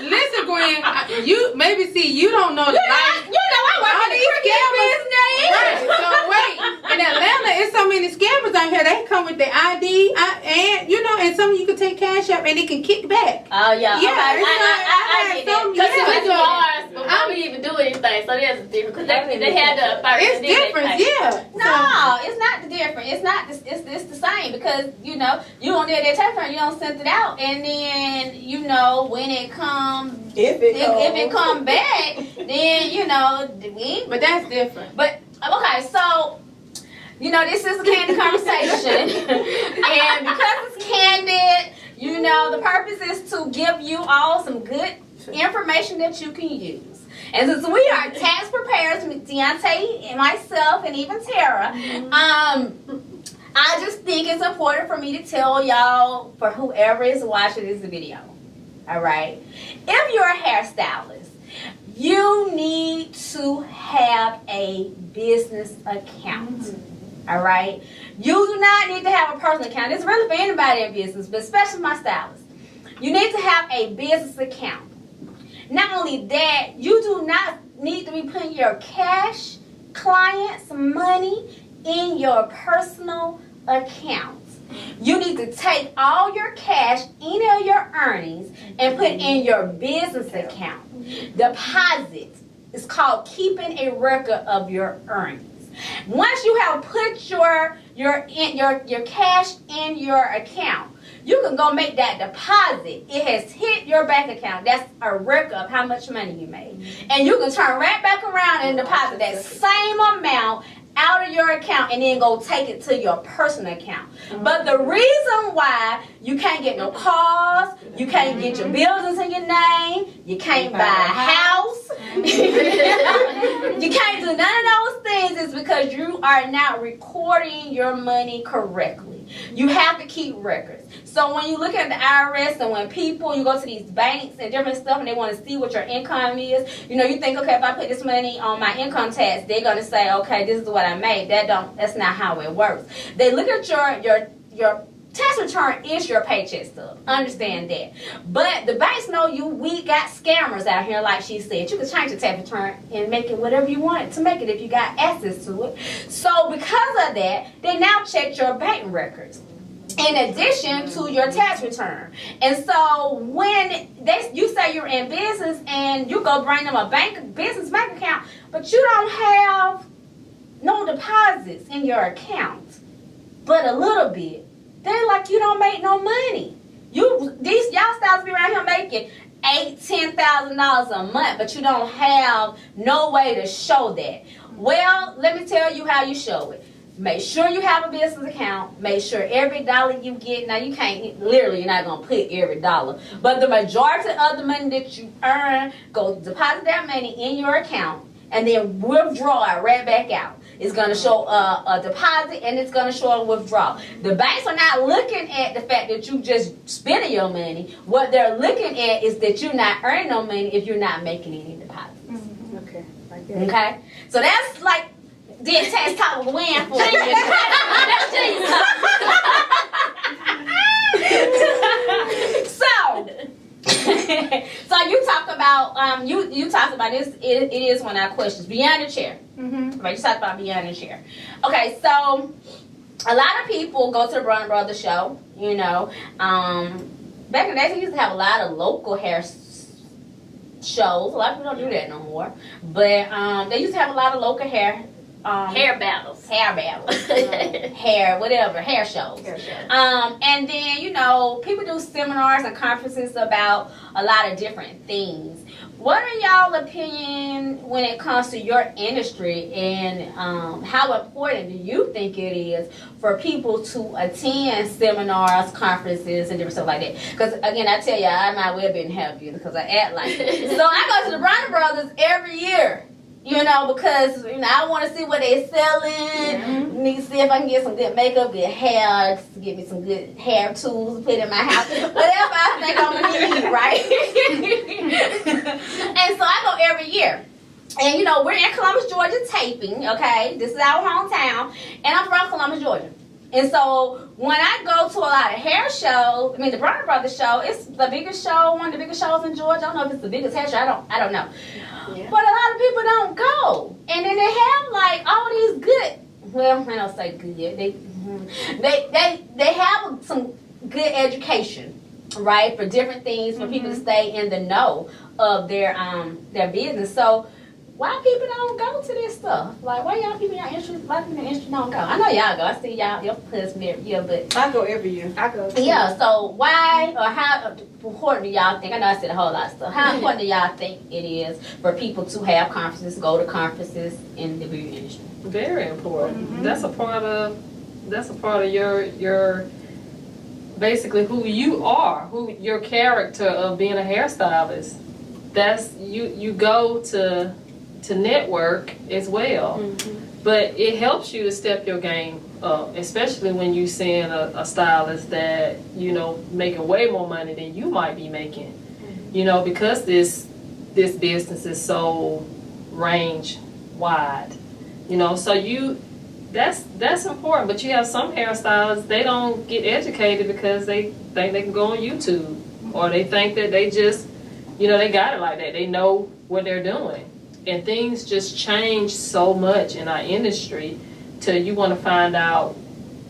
listen, Gwen. You don't know the life. You know I work in the cricket business. Right. So wait, in Atlanta, it's so many scammers out here. They come with their ID, and you know, and some you can take cash up and they can kick back. Oh yeah. Yeah, Okay. I get that. get Because that. it was ours before we even do anything, so that's different. Because they had to first. It's different, yeah. No, it's not the different. It's not. It's the same, because you know you don't get that tax return, you don't send it out, and then you know when it comes, if it come back, then you know we. But that's different. But okay, so you know this is a candid conversation, and because it's candid, you know the purpose is to give you all some good information that you can use. And since we are tax preparers, Deonta and myself and even Tara, I just think it's important for me to tell y'all, for whoever is watching this video, all right? If you're a hairstylist, you need to have a business account, all right? You do not need to have a personal account. It's really for anybody in business, but especially my stylists. You need to have a business account. Not only that, you do not need to be putting your cash, clients' money in your personal account. You need to take all your cash, any of your earnings, and put in your business account. Deposit is called keeping a record of your earnings. Once you have put your cash in your account, you can go make that deposit. It has hit your bank account. That's a record of how much money you made. And you can turn right back around and deposit that same amount out of your account and then go take it to your personal account. But the reason why you can't get no cars, you can't get your buildings in your name, you can't buy a house, you can't do none of those things is because you are not recording your money correctly. You have to keep records. So when you look at the IRS and when people, you go to these banks and different stuff and they want to see what your income is, you know, you think, okay, if I put this money on my income tax, they're going to say, okay, this is what I made. That's not how it works. They look at your tax return is your paycheck stub. Understand that. But the banks know we got scammers out here, like she said. You can change the tax return and make it whatever you want to make it if you got access to it. So because of that, they now check your bank records in addition to your tax return. And so when you say you're in business and you go bring them a business bank account, but you don't have no deposits in your account, but a little bit, they're like, you don't make no money. Y'all styles be around here making $8,000-$10,000 a month, but you don't have no way to show that. Well, let me tell you how you show it. Make sure you have a business account. Make sure every dollar you get, now you can't, literally you're not going to put every dollar, but the majority of the money that you earn, go deposit that money in your account and then withdraw it right back out. It's going to show a deposit and it's going to show a withdrawal. The banks are not looking at the fact that you just spending your money. What they're looking at is that you're not earning no money if you're not making any deposits. Mm-hmm. Okay. Okay? So that's like did tax talk with Gwen for you. That's genius. So you talk about you talked about this. It is one of our questions. Beyond the chair. Mm-hmm. Right, you talked about beyond the chair. Okay, so a lot of people go to the Blount Brothers show. You know, back in the day, we used to have a lot of local hair shows. A lot of people don't do that no more. But they used to have a lot of local hair battles. Hair shows. And then, you know, people do seminars and conferences about a lot of different things. What are y'all opinion when it comes to your industry, and how important do you think it is for people to attend seminars, conferences, and different stuff like that? Because, again, I tell you, I might well be happy because I act like it. So I go to the Blount Brothers every year. You know, because I want to see what they're selling. Need to see if I can get some good makeup, good hair, just to get me some good hair tools to put in my house. Whatever I think I'm going to need, right? And so I go every year. And, you know, we're in Columbus, Georgia taping, okay? This is our hometown. And I'm from Columbus, Georgia. And so when I go to a lot of hair shows, the Blount Brothers show, it's the biggest show, one of the biggest shows in Georgia. I don't know if it's the biggest hair show. I don't know. Yeah. But a lot of people don't go. And then they have like all these good, well, I don't say good. They have some good education, right? For different things, for people to stay in the know of their business. So why people don't go to this stuff? Like, why y'all people not interested? Why people don't go? I know y'all go. I see y'all, your husband every year, but I go every year. I go. Yeah. So why or how important do y'all think? I know I said a whole lot of stuff. How important do y'all think it is for people to have conferences, go to conferences in the beauty industry? Very important. That's a part of your basically who you are, who your character of being a hairstylist. That's you go to network as well. But it helps you to step your game up, especially when you seeing a stylist that, you know, making way more money than you might be making. you know, because this business is so range wide, you know, so that's important. But you have some hairstylists, they don't get educated because they think they can go on YouTube, or they think that they just, you know, they got it like that. They know what they're doing. And things just change so much in our industry till you want to find out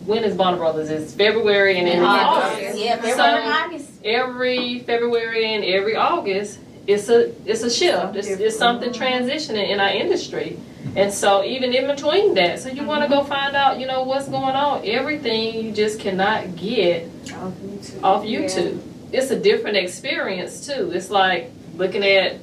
when is Barber Brothers. It's February and then August. Yeah, February and August. Every February and every August, it's a shift. It's something transitioning in our industry. And so even in between that, so you want to go find out, you know, what's going on. Everything you just cannot get off YouTube. Yeah. It's a different experience too. It's like looking at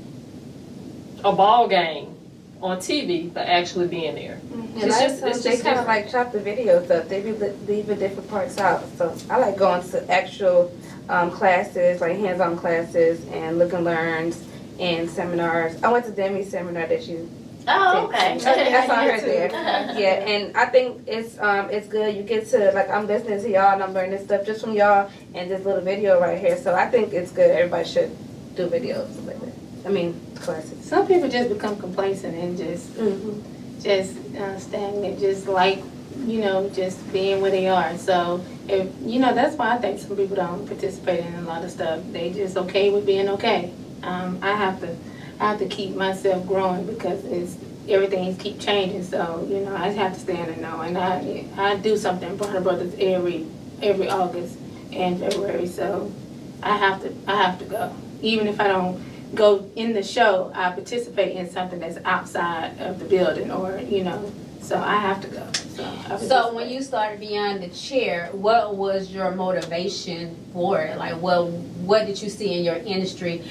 a ball game on TV, but actually being there. And they kind of like chop the videos up. They be leaving different parts out. So I like going to actual classes, like hands-on classes, and look and learns and seminars. I went to Demi's seminar that you. Oh, okay. I saw her there. Yeah, and I think it's good. You get to, like, I'm listening to y'all and I'm learning stuff just from y'all and this little video right here. So I think it's good. Everybody should do videos like that. I mean, classes. Some people just become complacent and just stagnant, just like, you know, just being where they are. So, if you know, that's why I think some people don't participate in a lot of stuff. They just okay with being okay. I have to keep myself growing because everything keep changing. So, you know, I have to stay in the know. And I do something for Barber Brothers every August and February. So I have to go. Even if I don't go in the show, I participate in something that's outside of the building, or, you know, so I have to go. So when you started Beyond the Chair, what was your motivation for it? Like, what did you see in your industry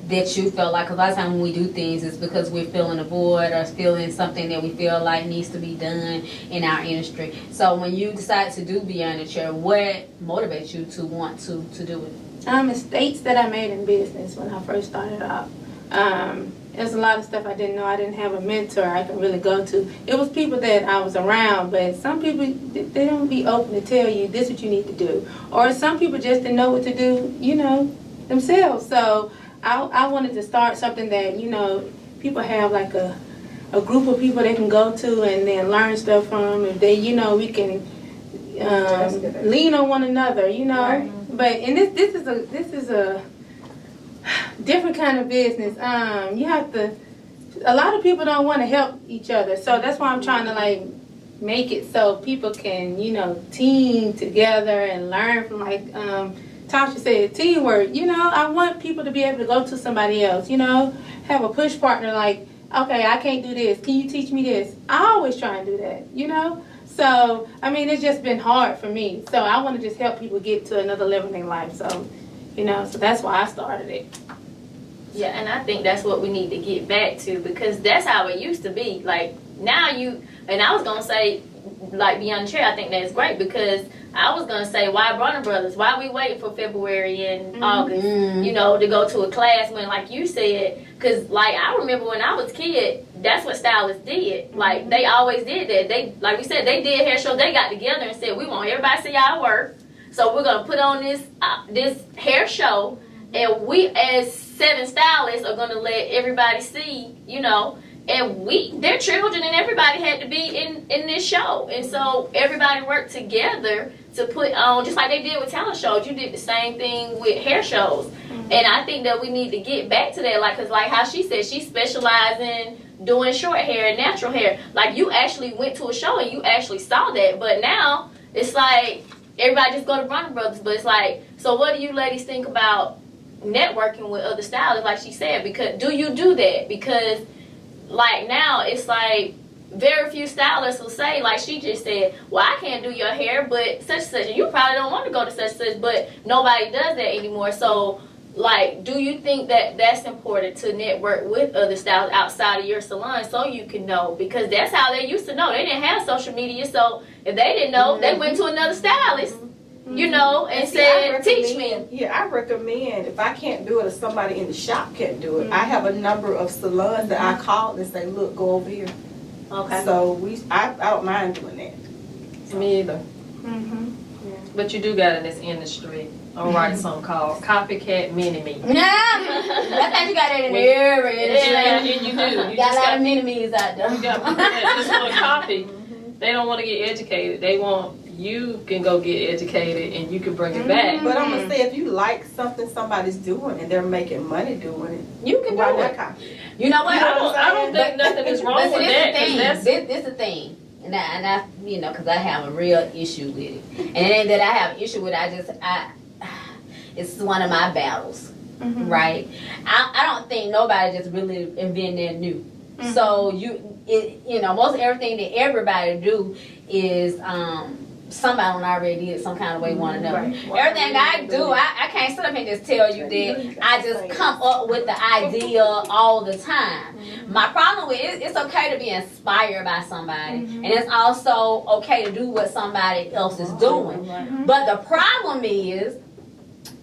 that you felt like? A lot of times when we do things, it's because we're feeling a void or feeling something that we feel like needs to be done in our industry. So when you decided to do Beyond the Chair, what motivates you to want to do it? Mistakes that I made in business when I first started out. There's a lot of stuff I didn't know. I didn't have a mentor I could really go to. It was people that I was around, but some people, they don't be open to tell you this is what you need to do. Or some people just didn't know what to do, you know, themselves. So I wanted to start something that, you know, people have like a group of people they can go to and then learn stuff from. If they, you know, we can lean on one another, you know. Right. But and this is a different kind of business. You have to. A lot of people don't want to help each other, so that's why I'm trying to like make it so people can, you know, team together and learn from, like Tasha said, teamwork. You know, I want people to be able to go to somebody else. You know, have a push partner. Like, okay, I can't do this. Can you teach me this? I always try and do that. You know. So, I mean, it's just been hard for me. So I want to just help people get to another level in their life. So, you know, so that's why I started it. Yeah, and I think that's what we need to get back to, because that's how it used to be. Like, now and I was going to say, like, Beyond the Chair, I think that's great, because I was going to say, why Barber Brothers? Why we waiting for February and August, you know, to go to a class when, like you said, because, like, I remember when I was a kid, that's what stylists did. Like, they always did that. They, like we said, they did hair shows. They got together and said, we want everybody to see our work. So we're going to put on this hair show, and we, as 7 stylists, are going to let everybody see, you know, and their children and everybody had to be in this show. And so everybody worked together to put on, just like they did with talent shows. You did the same thing with hair shows. And I think that we need to get back to that, like, because like how she said, she specialized in doing short hair and natural hair. Like, you actually went to a show and you actually saw that. But now it's like everybody just go to Barber Brothers. But it's like, so what do you ladies think about networking with other stylists, like she said? Because do you do that? Because like now it's like very few stylists will say, like she just said, well, I can't do your hair, but such and such, and you probably don't want to go to such and such, but nobody does that anymore. So, like, do you think that that's important to network with other stylists outside of your salon so you can know? Because that's how they used to know. They didn't have social media, so if they didn't know, they went to another stylist, you know, and said, teach me. Yeah, I recommend, if I can't do it or somebody in the shop can't do it, I have a number of salons that I call and say, look, go over here. Okay. So I don't mind doing that. Me either. But you do got in this industry, all right, something called copycat mini-me. Nah, I think you got that in every industry. Yeah, you do. You got a lot of mini-me's out there. You got people that just want to copy. They don't want to get educated. They want, you can go get educated and you can bring it back. But I'm gonna say, if you like something somebody's doing and they're making money doing it, You can why do not it. copy it? You know what? I don't think nothing is wrong But with see, that. 'Cause that's- this is the thing. And I, you know, because I have a real issue with it. And it ain't that I have an issue with it. It's one of my battles, right? I don't think nobody just really invented new. So you know, most everything that everybody do is somebody already did some kind of way one or another. Right. Everything I do, I can't sit up and just tell you that I just come up with the idea all the time. My problem with it, it's okay to be inspired by somebody, and it's also okay to do what somebody else is doing. But the problem is,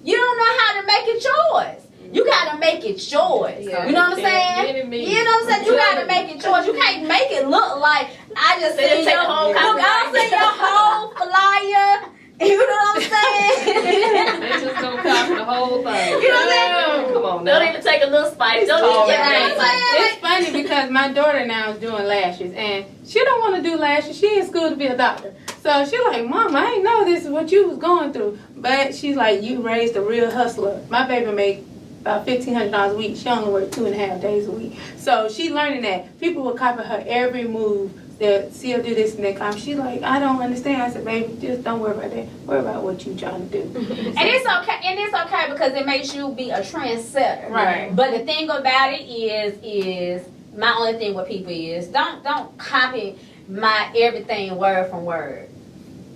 you don't know how to make it yours. You gotta make it yours. Yeah. You know what I'm saying? You know what I'm saying? You gotta make it yours. You can't make it look like I just They see take your the whole look. I see your whole flyer. You know what I'm saying? They just don't copy the whole thing. You know what I'm saying? Come on Don't now. even take a little spice. Don't all even right. You know what I'm saying? It's funny because my daughter now is doing lashes and she don't want to do lashes. She in school to be a doctor. So she like, Mom, I ain't know this is what you was going through. But she's like, you raised a real hustler. My baby make about $1,500 a week. She only work 2.5 days a week. So she learning that people will copy her every move. That she'll do this and that kind. She's like, I don't understand. I said, baby, just don't worry about that. Worry about what you trying to do. And it's okay because it makes you be a trendsetter. Right. But the thing about it is my only thing with people is don't copy my everything word from word.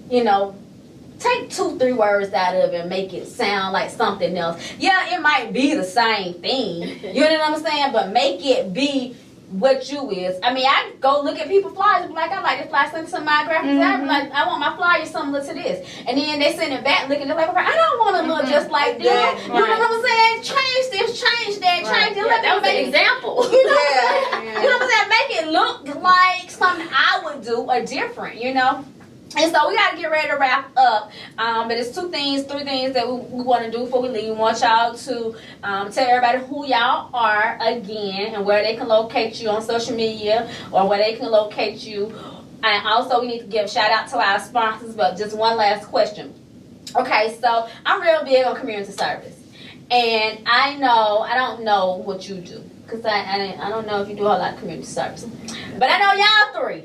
You know, take 2-3 words out of it and make it sound like something else. Yeah, it might be the same thing. You know what I'm saying? But make it be what you is. I mean, I go look at people's flyers and be like, I like this flyer, send it to my graphic designer. I be like, I want my flyer similar to this. And then they send it back looking like, I don't want to look just like that. Yeah, You know what I'm saying? Change this, change that, change this. Let That was me an make example. you know what I'm saying? You know what I'm saying? Make it look like something I would do or different, you know? And so we got to get ready to wrap up. But it's 3 things that we want to do before we leave. We want y'all to tell everybody who y'all are again and where they can locate you on social media or where they can locate you. And also we need to give a shout out to our sponsors, but just one last question. Okay, so I'm real big on community service. And I don't know what you do. Because I don't know if you do a lot of community service. But I know y'all 3.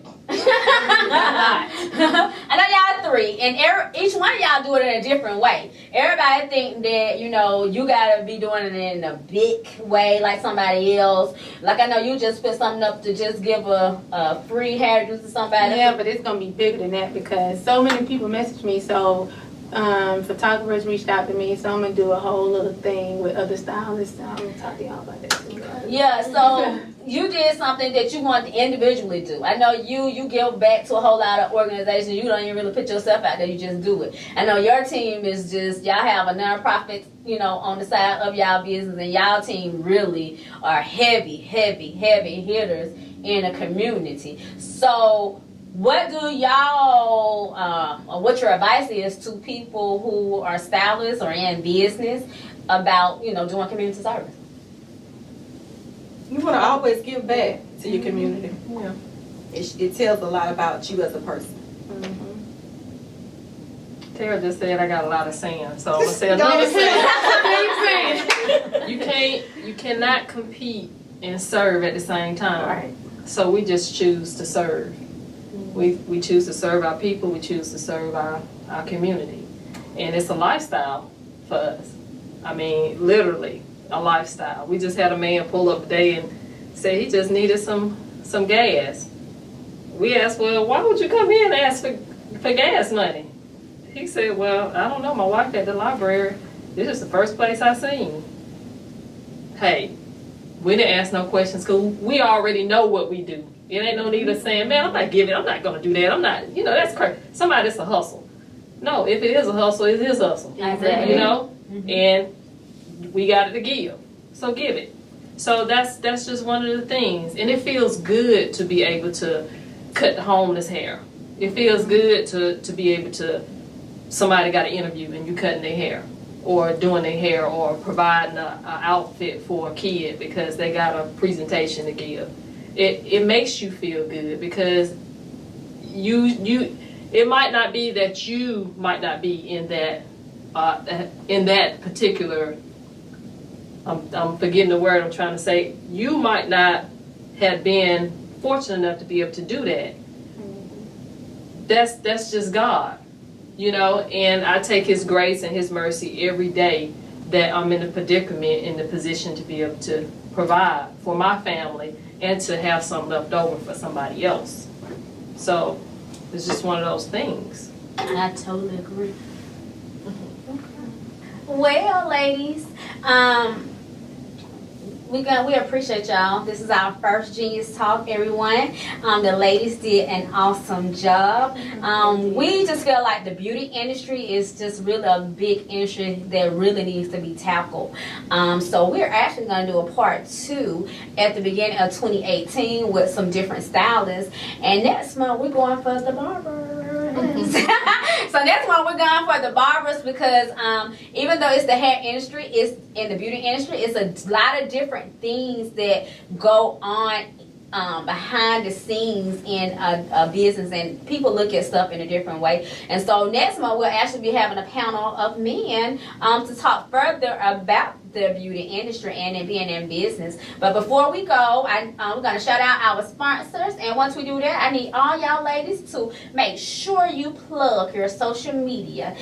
I know y'all 3. And each one of y'all do it in a different way. Everybody think that, you know, you got to be doing it in a big way like somebody else. Like I know you just put something up to just give a free hairdo to somebody. Yeah, but it's going to be bigger than that because so many people message me. So photographers reached out to me, so I'm gonna do a whole little thing with other stylists. I'm gonna talk to y'all about that too. Yeah, so you did something that you want to individually do. I know you give back to a whole lot of organizations. You don't even really put yourself out there. You just do it. I know your team is just, y'all have a nonprofit, you know, on the side of y'all business, and y'all team really are heavy hitters in a community. So what do y'all, or what your advice is to people who are stylists or in business about, you know, doing community service? You want to always give back to your community. Yeah. It tells a lot about you as a person. Tara just said I got a lot of sand, so I'm gonna say another sand. You cannot compete and serve at the same time. Right. So we just choose to serve. We choose to serve our people. We choose to serve our community, and it's a lifestyle for us. I mean, literally a lifestyle. We just had a man pull up today and say he just needed some gas. We asked, well, why would you come here and ask for gas money? He said, well, I don't know. My wife at the library. This is the first place I seen. Hey, we didn't ask no questions because we already know what we do. It ain't no need of saying, man, I'm not going to do that. I'm not, you know, that's crazy. Somebody, it's a hustle. No, if it is a hustle, it is hustle. Exactly. You know? And we got it to give. So give it. So that's just one of the things. And it feels good to be able to cut the homeless hair. It feels good to be able to somebody got an interview and you cutting their hair, or doing their hair, or providing an outfit for a kid because they got a presentation to give. It makes you feel good because it might not be that you might not be in that particular, I'm forgetting the word I'm trying to say, you might not have been fortunate enough to be able to do that. That's just God, you know, and I take His grace and His mercy every day that I'm in the predicament, in the position to be able to provide for my family and to have some left over for somebody else. So it's just one of those things. I totally agree. Well, ladies, we appreciate y'all. This is our first Genius Talk, everyone. The ladies did an awesome job. We just feel like the beauty industry is just really a big industry that really needs to be tackled. So we're actually going to do a part 2 at the beginning of 2018 with some different stylists. And next month we're going for the Barber. So that's why we're going for the barbers, because even though it's the hair industry, it's in the beauty industry, it's a lot of different things that go on behind the scenes in a business, and people look at stuff in a different way. And so next month we'll actually be having a panel of men to talk further about the beauty industry and in being in business. But before we go, we're going to shout out our sponsors, and once we do that, I need all y'all ladies to make sure you plug your social media,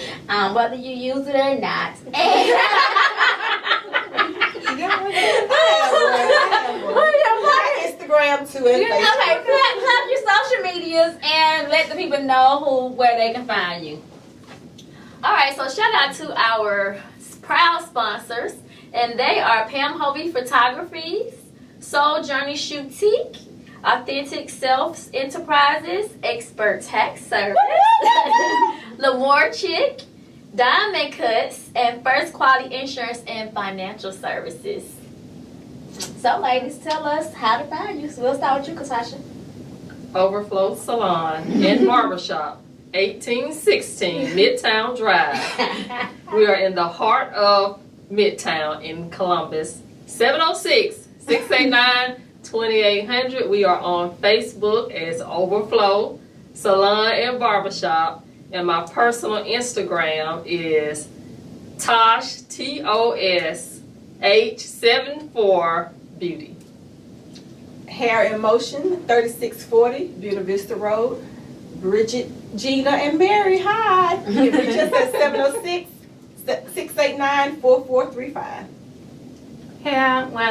whether you use it or not. Instagram too. And Okay, plug your social medias and let the people know where they can find you. All right, so shout out to our proud sponsors, and they are Pam Hovey Photographies, Soul Journey Shoutique, Authentic Self Enterprises, Expert Tax Service, Lamore Chick, Diamond Cuts, and First Quality Insurance and Financial Services. So, ladies, tell us how to find you. So we'll start with you, Catosha. Overflo Salon and Barbershop, 1816 Midtown Drive. We are in the heart of Midtown in Columbus. 706-689-2800. We are on Facebook as Overflo Salon and Barbershop. And my personal Instagram is Tosh, TOSH74 Beauty. Hair in Motion, 3640 Buena Vista Road. Bridget, Gina, and Mary, hi. You can reach us at 706-689-4435.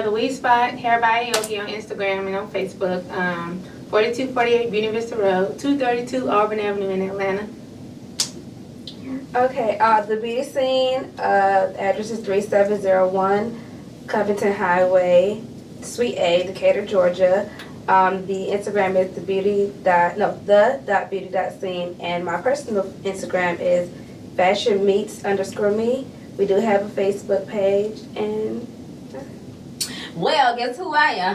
The Weed Spot, Hair by Aoki on Instagram and on Facebook. 4248 Buena Vista Road, 232 Auburn Avenue in Atlanta. Okay, the beauty scene, address is 3701 Covington Highway, Suite A, Decatur, Georgia. The Instagram is the.beauty.scene, and my personal Instagram is fashionmeets_me. We do have a Facebook page, and Well, guess who I am?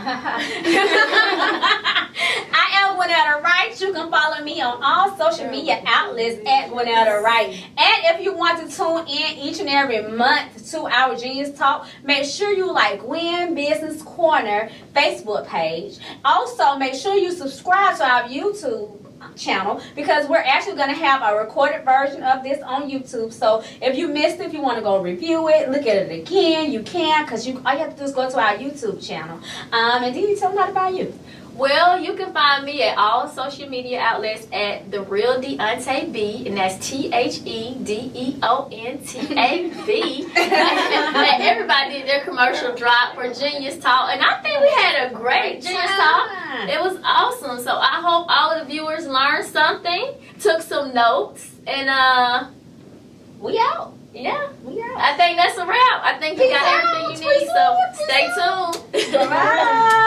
I am Gwennetta Wright. You can follow me on all social media outlets at Gwennetta Wright. And if you want to tune in each and every month to our Genius Talk, make sure you like Gwen Business Corner Facebook page. Also, make sure you subscribe to our YouTube channel, because we're actually going to have a recorded version of this on YouTube. So if you missed it, if you want to go review it, look at it again, you can, because all you have to do is go to our YouTube channel. And Dee, tell them about you. Well, you can find me at all social media outlets at The Real Deonta B, and that's THEDEONTAB. And everybody did their commercial drop for Genius Talk, and I think we had a great Genius Talk. It was awesome. So I hope all of the viewers learned something, took some notes, and We out. yeah. We out. I think that's a wrap. I think you got everything you need, so stay tuned. Bye.